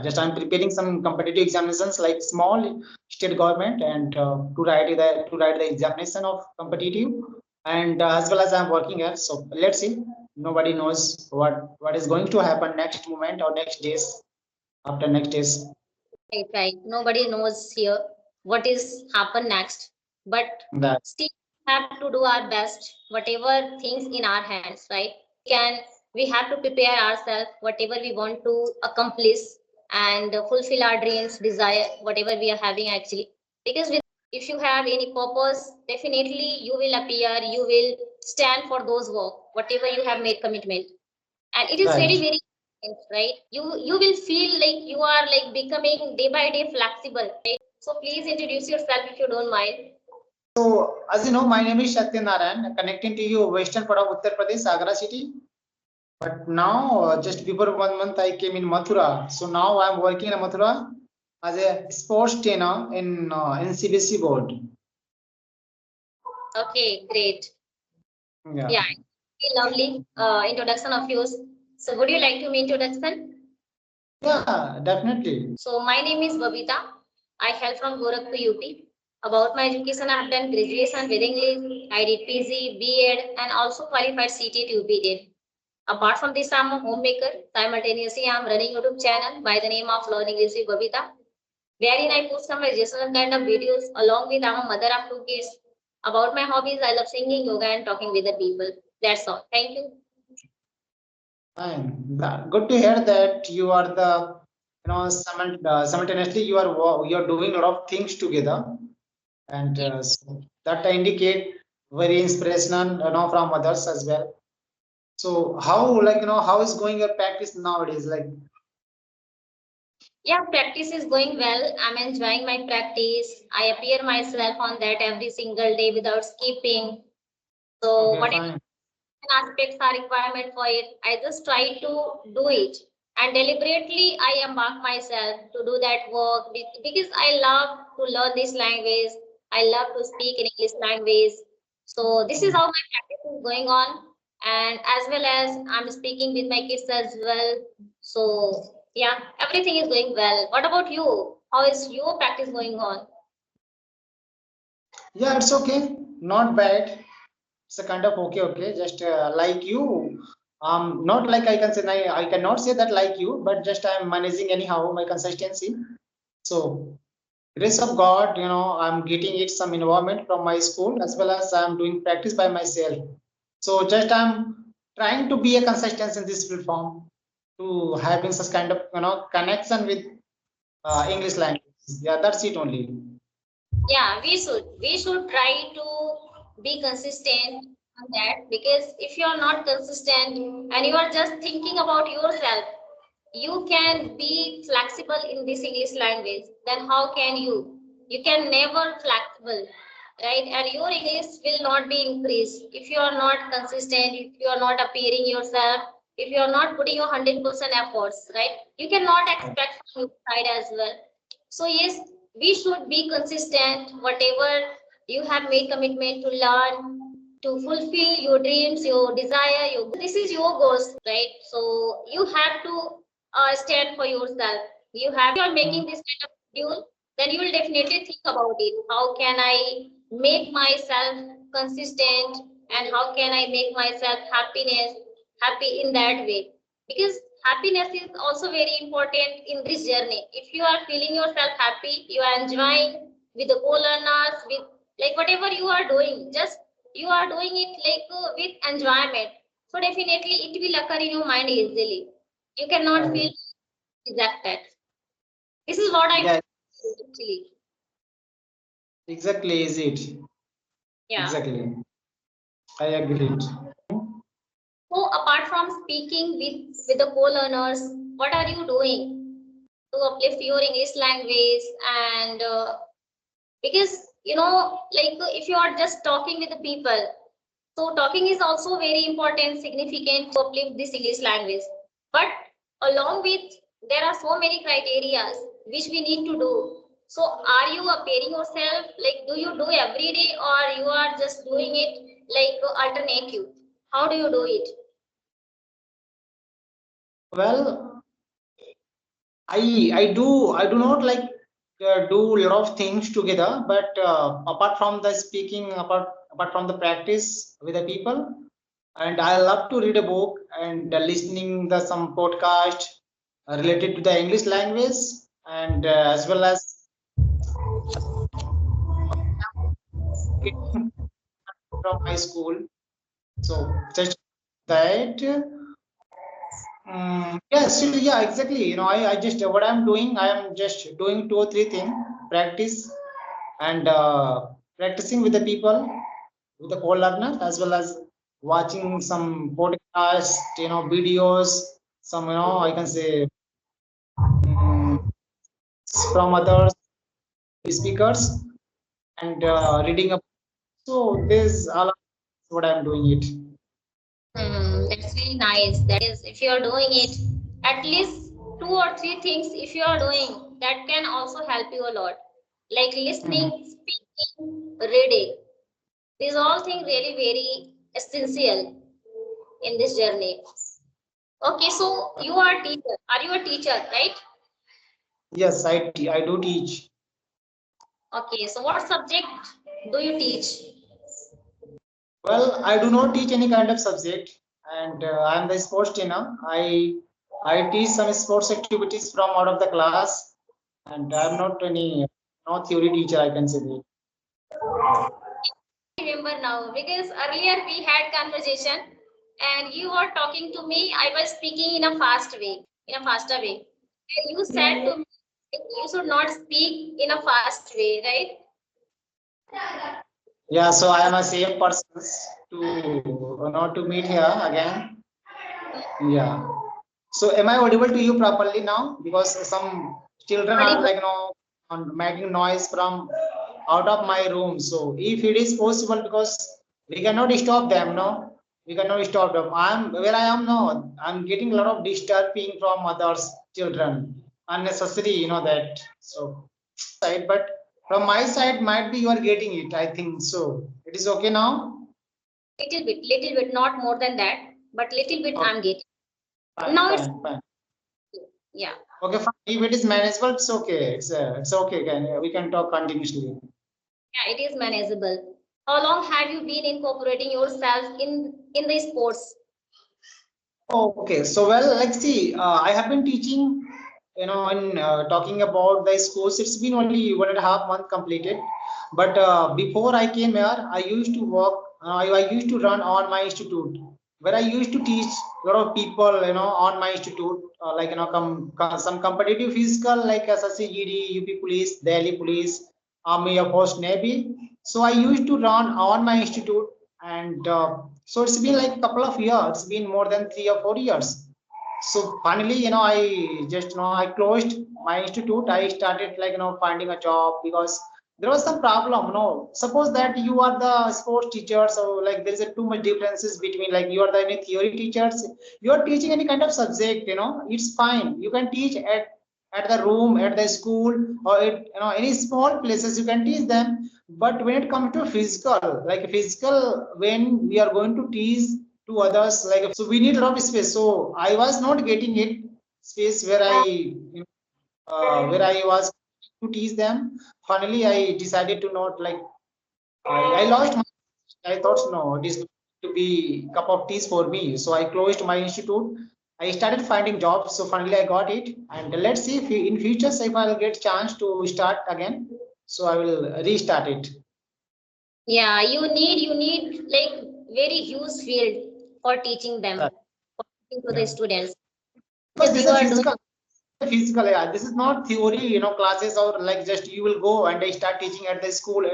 just I'm preparing some competitive examinations like small state government and to write the examination of competitive and as well as I'm working at. So let's see. Nobody knows what is going to happen next moment or next days after next days. Right, right. Nobody knows here what is happen next, but That still have to do our best, whatever things in our hands, right? We have to prepare ourselves, whatever we want to accomplish and fulfill our dreams, desire, whatever we are having actually. Because if you have any purpose, definitely you will appear, you will stand for those work, whatever you have made commitment. And it is right. very right, you will feel like you are like becoming day by day flexible, right? So please introduce yourself if you don't mind. So as you know, my name is Narayan, connecting to you western part of Uttar Pradesh, Agra city. But now, just before 1 month, I came in Mathura. So now I'm working in Mathura as a sports trainer in NCBC board. Okay, great. Yeah. Yeah, lovely introduction of yours. So would you like to me introduction? Yeah, definitely. So my name is Babita. I hail from Gorakhpur, UP. About my education, I have done graduation with English. I did PG, B.Ed, and also qualified CTET UP. Apart from this, I'm a homemaker. Simultaneously, I'm running a YouTube channel by the name of Learning English with Babita, wherein I post some educational kind of videos. Along with, I'm a mother of 2 kids. About my hobbies, I love singing, yoga, and talking with the people. That's all. Thank you. Fine. Good to hear that you are the, simultaneously you're doing a lot of things together, and so that indicate very inspirational, from others as well. So how, how is going your practice nowadays? Like, Yeah, practice is going well. I'm enjoying my practice. I appear myself on that every single day without skipping. So okay, whatever fine. aspects are requirement for it, I just try to do it. And deliberately, I embark myself to do that work because I love to learn this language. I love to speak in English language. So this is how my practice is going on. And as well as I'm speaking with my kids as well. So yeah, everything is going well. What about you? How is your practice going on? Yeah, it's okay. Not bad. It's a kind of okay. Just like you. Not like I can say, I cannot say that like you, but just I'm managing anyhow my consistency. So grace of God, I'm getting it some involvement from my school as well as I'm doing practice by myself. So just I'm trying to be a consistent in this platform to having such kind of connection with English language. Yeah, that's it only. Yeah, we should try to be consistent on that, because if you are not consistent and you are just thinking about yourself, you can be flexible in this English language, then how can you can never flexible, right? And your English will not be increased if you are not consistent, if you are not appearing yourself, if you are not putting your 100% efforts, right? You cannot expect from your side as well. So yes, we should be consistent. Whatever you have made commitment to learn, to fulfill your dreams, your desire, this is your goals, right? So you have to stand for yourself. If you are making this kind of schedule, then you will definitely think about it. How can I make myself consistent, and how can I make myself happy in that way? Because happiness is also very important in this journey. If you are feeling yourself happy, you are enjoying with the co-learners, with like whatever you are doing, just you are doing it like with enjoyment. So definitely it will occur in your mind easily. You cannot feel rejected. This is what I Yeah, actually. exactly is it. Yeah. Exactly. I agree. So apart from speaking with the co-learners, what are you doing to uplift your English language? And because like if you are just talking with the people, so talking is also very important, significant to uplift this English language. But along with, there are so many criteria which we need to do. So are you appearing yourself, like do you do every day, or you are just doing it like alternative? How do you do it? Well, I do not like do a lot of things together, but apart from the speaking, apart from the practice with the people, and I love to read a book and listening the some podcast related to the English language, and as well as getting from my school. So just that. Yes, yeah, exactly. I just what I'm doing, I am just doing two or three things: practice and practicing with the people, with the co-learner, as well as watching some podcasts, videos, some, I can say, mm, from other speakers, and reading up. So this all what I'm doing it. That's very nice. That is, if you are doing it, at least two or three things, if you are doing, that can also help you a lot. Like Mhm. listening, speaking, reading. These all things really very essential in this journey. Okay, so you are teacher. Are you a teacher, right? Yes, I do teach. Okay, so what subject do you teach? Well, I do not teach any kind of subject, and I'm the sports trainer. I teach some sports activities from out of the class, and I'm not any no theory teacher. I can say that. Remember now because earlier we had conversation and you were talking to me. I was speaking in a fast way, in a faster way. And you said to me, you should not speak in a fast way, right? Yeah, so I am a same person to not to meet here again. Yeah. So am I audible to you properly now? Because some children are Audible. like making noise from out of my room. So if it is possible, because we cannot stop them, no, we cannot stop them. I'm where I am now. I'm getting a lot of disturbing from others children, unnecessary, that. So side, but from my side, might be you are getting it. I think so. It is okay now. Little bit, not more than that, but little bit Okay, I'm getting. fine, Now it's fine, fine. yeah, Okay, fine. If it is manageable, it's okay. It's okay. We can talk continuously. yeah, it is manageable. How long have you been incorporating yourself in the sports? Okay, so well, let's see. I have been teaching, in talking about the schools. It's been only 1.5 months completed. But before I came here, I used to work. I used to run on my institute, where I used to teach a lot of people, on my institute, like some competitive physical like SSC, GD, UP Police, Delhi Police, Army, Air Force, Navy. So I used to run on my institute, and so it's been like a couple of years. It's been more than 3 or 4 years. So finally, I just, I closed my institute. I started like, finding a job, because there was some problem. Suppose that you are the sports teacher, so like there is a too much differences between, like, you are the any theory teachers, you are teaching any kind of subject, it's fine. You can teach at the room, at the school, or at, any small places you can teach them. But when it comes to physical, like physical, when we are going to teach to others, like, so we need a lot of space. So I was not getting it space where I was to teach them. Finally, I decided to not, like, I lost my. I thought no, it is going to be cup of tea for me. So I closed my institute. I started finding jobs. So finally, I got it. And let's see if in future if I'll get chance to start again. So I will restart it. Yeah, you need like very huge field for teaching them, for teaching to the Yeah. students. Because Because this you is a are doing physical, yeah, this is not theory, classes, or like just you will go and they start teaching at the school,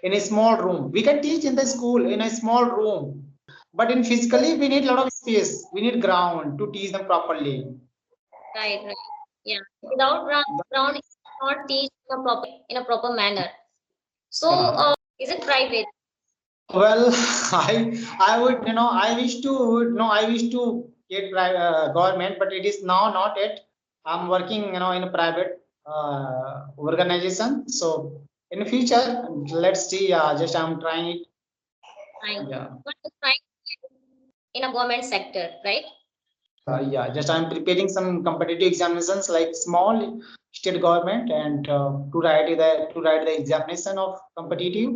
in a small room. We can teach in the school in a small room, but in physically we need a lot of space, we need ground to teach them properly. right, right. Yeah. Without ground, you cannot teach in a proper manner. So, Yeah. is it private? Well, I would, I wish to get government, but it is now not it. I'm working, in a private organization. So in future, let's see. Just I'm trying it. Fine. Yeah. But it's fine in a government sector, right? Yeah, just I'm preparing some competitive examinations like small state government and to write the examination of competitive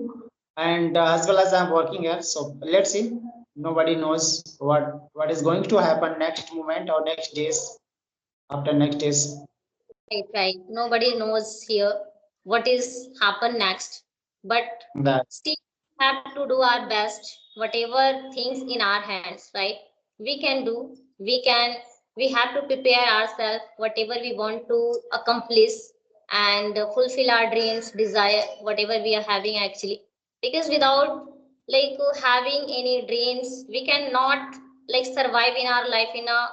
and as well as I'm working here. So let's see. Nobody knows what is going to happen next moment or next days after next days. Right, right. Nobody knows here what is happen next, but That still have to do our best. Whatever things in our hands, right? We can do. We can. We have to prepare ourselves. Whatever we want to accomplish and fulfill our dreams, desire, whatever we are having actually. Because without having any dreams, we cannot survive in our life in a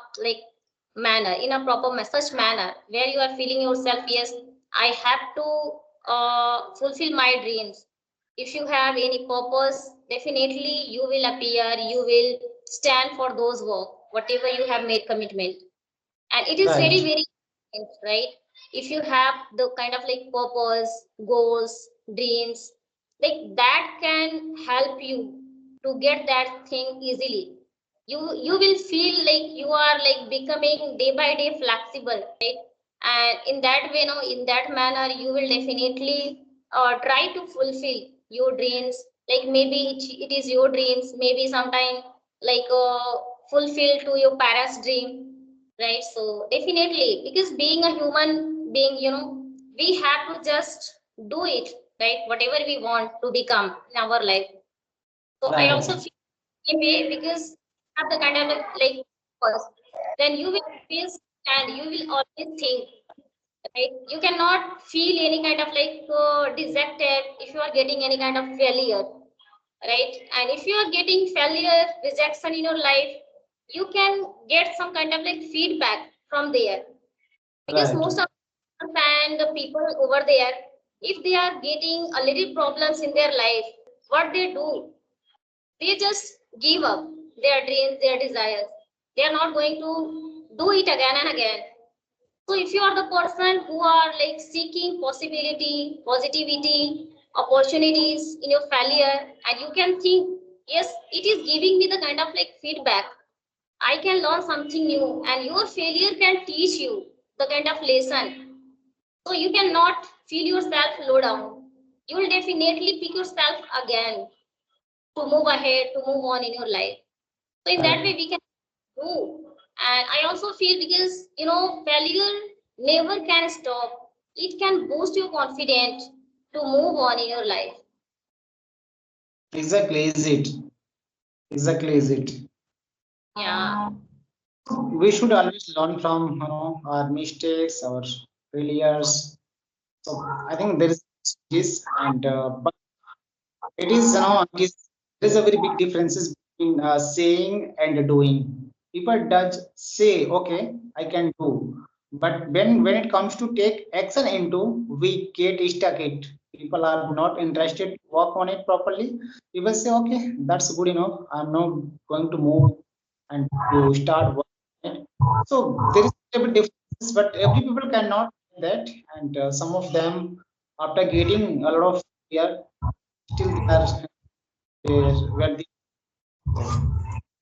manner, in a proper such manner where you are feeling yourself, yes, I have to fulfill my dreams. If you have any purpose, definitely you will appear, you will stand for those work whatever you have made commitment. And it is very right, very important, right? If you have the kind of purpose, goals, dreams, that can help you to get that thing easily. You will feel like you are becoming day by day flexible, right? And in that way, no, in that manner you will definitely try to fulfill your dreams. Maybe it is your dreams, maybe sometime fulfill to your parents dream, right? So definitely, because being a human being, we have to just do it, right? Whatever we want to become in our life. So I right, also feel same way, because have the kind of first, then you will always stand, you will always think, right? You cannot feel any kind of dejected if you are getting any kind of failure, right? And if you are getting failure, rejection in your life, you can get some kind of feedback from there. Because right, most of and the people over there, if they are getting a little problems in their life, what they do, they just give up their dreams, their desires. They are not going to do it again and again. So if you are the person who are seeking possibility, positivity, opportunities in your failure, and you can think, yes, it is giving me the kind of feedback. I can learn something new, and your failure can teach you the kind of lesson. So you cannot feel yourself low down. You will definitely pick yourself again to move ahead, to move on in your life. So in that right. way, we can do. And I also feel, because failure never can stop. It can boost your confidence to move on in your life. Exactly is it. Exactly is it. Yeah. We should always learn from our mistakes, our failures. So I think there is this, and but it is there is a very big differences between saying and doing. People does say, okay, I can do, but when it comes to take action into, we get stuck. It people are not interested to work on it properly. People say, okay, that's good enough. I'm not going to move and to start working on it. So there is a bit difference, but every people cannot do that, and some of them, after getting a lot of fear, still they are where the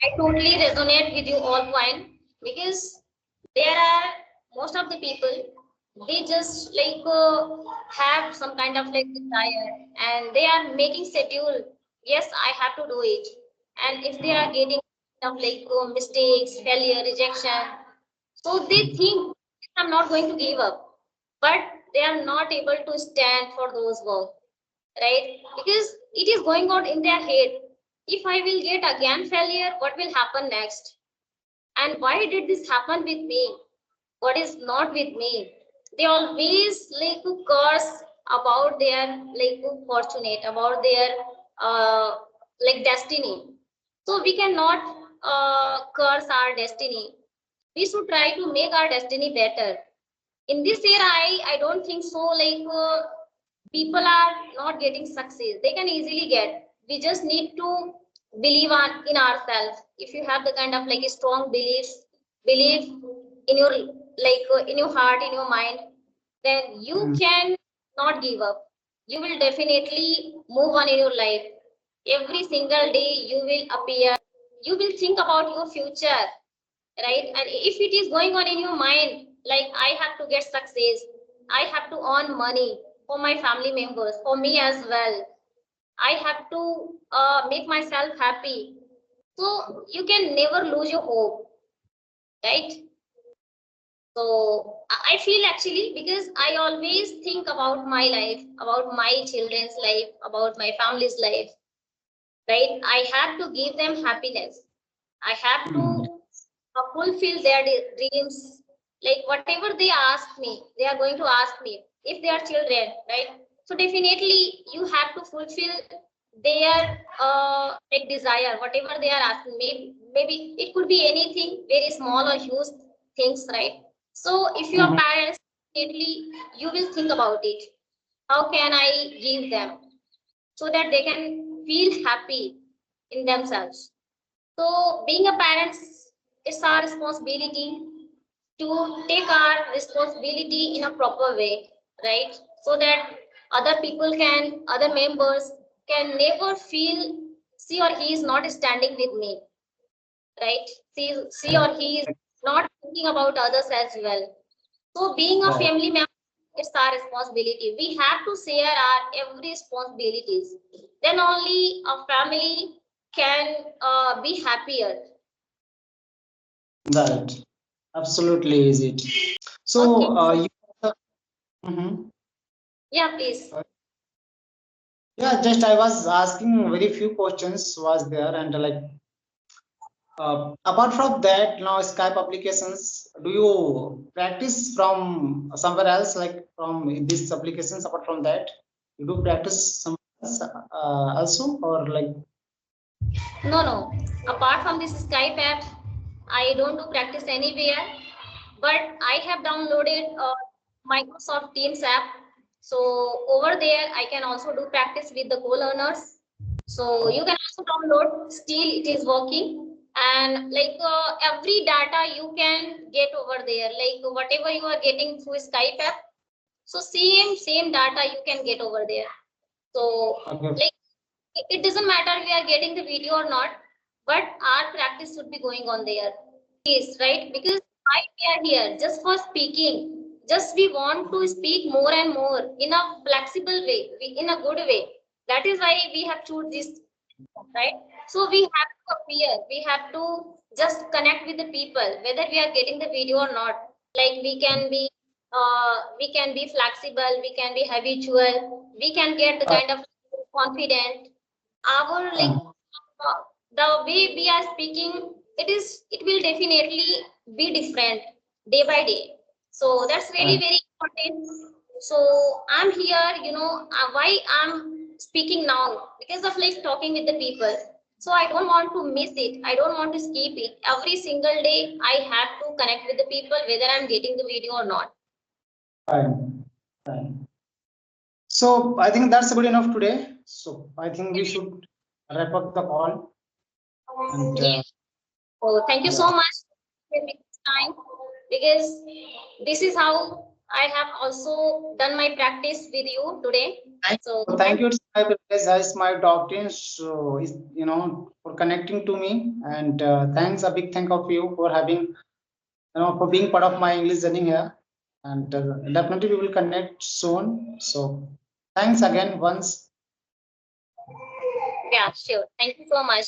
I totally resonate with you all point, because there are most of the people, they just have some kind of desire, and they are making schedule. Yes, I have to do it. And if they are getting some mistakes, failure, rejection, so they think I'm not going to give up, but they are not able to stand for those work, right? Because it is going on in their head. If I will get again failure, what will happen next? And why did this happen with me? What is not with me? They always to curse about their fortunate, about their uh, destiny. So we cannot curse our destiny. We should try to make our destiny better. In this era, I don't think so. People are not getting success. They can easily get. We just need to believe in ourselves. If you have the kind of a strong belief in your in your heart, in your mind, then you mm, can not give up. You will definitely move on in your life. Every single day you will appear. You will think about your future, right? And if it is going on in your mind, like I have to get success, I have to earn money for my family members, for me as well, I have to make myself happy. So you can never lose your hope, right? So I feel actually, because I always think about my life, about my children's life, about my family's life, right? I have to give them happiness. I have to Hmm. fulfill their dreams. Like whatever they ask me, they are going to ask me if they are children, right? So definitely you have to fulfill their like desire, whatever they are asking. Maybe it could be anything, very small or huge things, right? So if you are Mhm. parents, definitely you will think about it. How can I give them so that they can feel happy in themselves? So being a parent is our responsibility to take our responsibility in a proper way, right? So that other members can never feel she or he is not standing with me, right? She or he is not thinking about others as well. So being a Right. family member, it's our responsibility. We have to share our every responsibilities. Then only a family can be happier. Right. Absolutely is it. Okay. So, you. Mhm. Yeah, please. Yeah, just I was asking very few questions was there, and like apart from that, now Skype applications, do you practice from somewhere else, like from these applications? Apart from that, you do practice somewhere else also, or like? No, no. Apart from this Skype app, I don't do practice anywhere. But I have downloaded Microsoft Teams app. So over there, I can also do practice with the co-learners. So you can also download. Still, it is working. And like every data you can get over there. Like whatever you are getting through Skype app. So same data you can get over there. So Okay. like it doesn't matter we are getting the video or not, but our practice should be going on there. Yes, right? Because why we are here? Just for speaking. Just we want to speak more and more in a flexible way, in a good way. That is why we have choose this, right? So we have to appear. We have to just connect with the people, whether we are getting the video or not. Like we can be flexible. We can be habitual. We can get the kind of confident. Our like Fine. the way we are speaking, it will definitely be different day by day. So that's really Fine. very important. So I'm here, why I'm speaking now, because of like talking with the people. So I don't want to miss it, I don't want to skip it. Every single day I have to connect with the people, whether I'm getting the video or not. Fine. Fine. So I think that's good enough today. So I think we should wrap up the call. And Yeah. Oh, thank you so yeah, much for giving me this time, because this is how I have also done my practice with you today. So thank you. It's my pleasure. It's my doctor. So is for connecting to me, and thanks a big thank of you for having for being part of my English journey here. And definitely we will connect soon. So thanks again once. yeah, sure. Thank you so much.